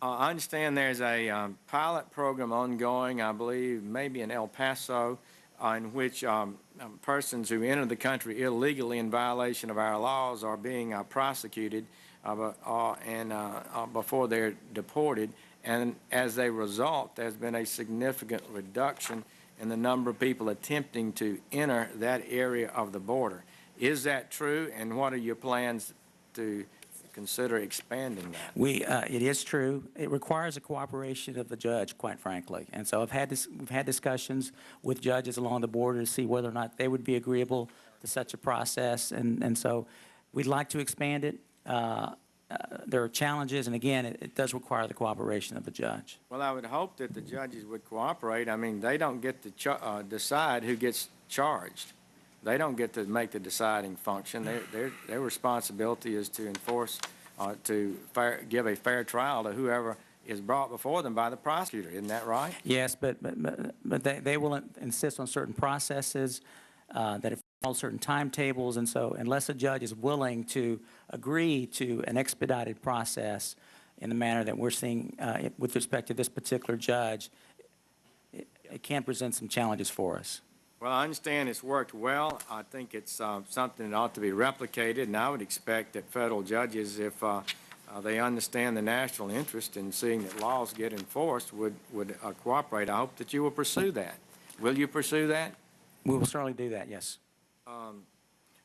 I understand there's a pilot program ongoing, I believe, maybe in El Paso, in which persons who enter the country illegally in violation of our laws are being prosecuted before they're deported. And as a result, there's been a significant reduction in the number of people attempting to enter that area of the border. Is that true, and what are your plans to consider expanding that? It is true. It requires the cooperation of the judge, quite frankly. And so we've had discussions with judges along the border to see whether or not they would be agreeable to such a process. And so we'd like to expand it. There are challenges, and again, it does require the cooperation of the judge. Well, I would hope that the judges would cooperate. I mean, they don't get to decide who gets charged. They don't get to make the deciding function. Their responsibility is to enforce, give a fair trial to whoever is brought before them by the prosecutor. Isn't that right? Yes, but they will insist on certain processes that follow certain timetables, and so unless a judge is willing to agree to an expedited process in the manner that we're seeing with respect to this particular judge, it can present some challenges for us. Well, I understand it's worked well. I think it's something that ought to be replicated, and I would expect that federal judges, if they understand the national interest in seeing that laws get enforced, would cooperate. I hope that you will pursue that. Will you pursue that? We will certainly do that, yes.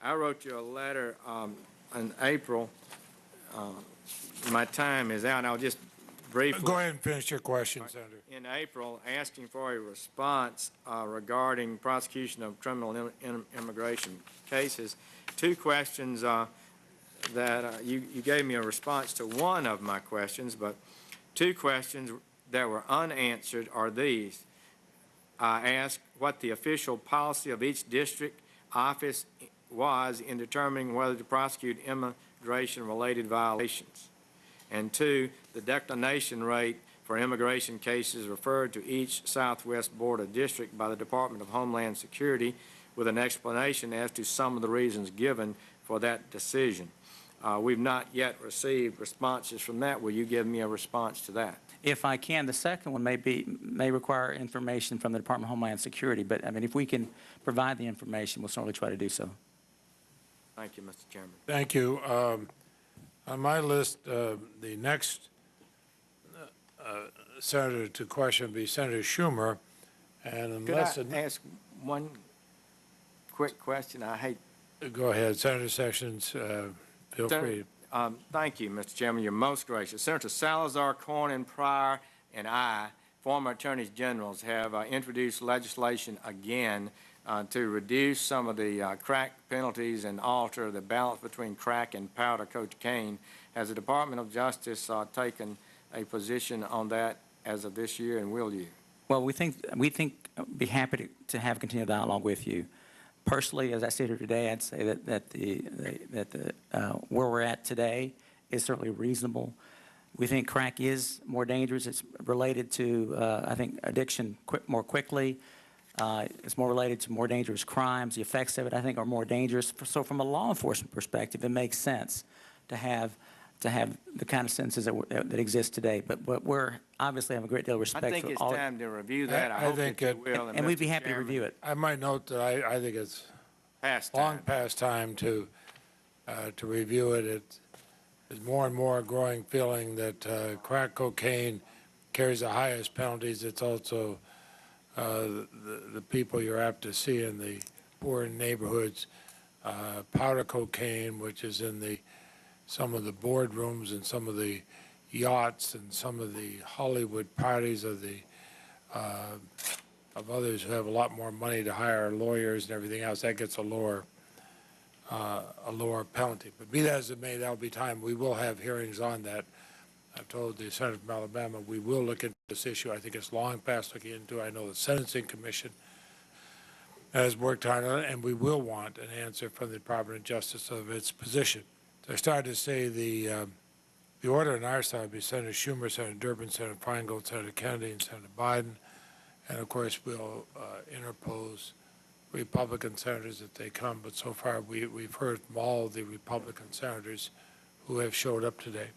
I wrote you a letter in April. My time is out. I'll just briefly go ahead and finish your question, Senator. In April, asking for a response regarding prosecution of criminal immigration cases. Two questions that you gave me a response to one of my questions, but two questions that were unanswered are these. I asked what the official policy of each district office was in determining whether to prosecute immigration-related violations. And two, the declination rate for immigration cases referred to each Southwest Border District by the Department of Homeland Security, with an explanation as to some of the reasons given for that decision. We've not yet received responses from that. Will you give me a response to that? If I can, the second one may require information from the Department of Homeland Security, but I mean, if we can provide the information, we'll certainly try to do so. Thank you, Mr. Chairman. Thank you. On my list, the next senator to question would be Senator Schumer, and unless could I ask one quick question? I hate. Go ahead, Senator Sessions. Feel free. Thank you, Mr. Chairman. You're most gracious. Senator Salazar, Cornyn, Pryor, and I, former attorneys generals, have introduced legislation again to reduce some of the crack penalties and alter the balance between crack and powder cocaine. Has the Department of Justice taken a position on that as of this year, and will you? Well, we think be happy to have continued dialogue with you. Personally, as I sit here today, I'd say that where we're at today is certainly reasonable. We think crack is more dangerous. It's related to, I think, addiction more quickly. It's more related to more dangerous crimes. The effects of it, I think, are more dangerous. So from a law enforcement perspective, it makes sense to have the kind of sentences that exist today. But we're obviously have a great deal of respect for all. I think it's time to review that. I hope that you will. And we'd be happy to review it. I might note that I think it's long past time to review it. There's more and more growing feeling that crack cocaine carries the highest penalties. It's also the people you're apt to see in the poor neighborhoods. Powder cocaine, which is in some of the boardrooms and some of the yachts and some of the Hollywood parties of others who have a lot more money to hire lawyers and everything else. That gets a lower penalty. But be that as it may, that'll be time. We will have hearings on that. I've told the Senator from Alabama we will look into this issue. I think it's long past looking into. I know the Sentencing Commission has worked hard on it, and we will want an answer from the Department of Justice of its position. So I started to say the order on our side would be Senator Schumer, Senator Durbin, Senator Feingold, Senator Kennedy, and Senator Biden. And, of course, we'll interpose Republican senators if they come. But so far we've heard from all the Republican senators who have showed up today.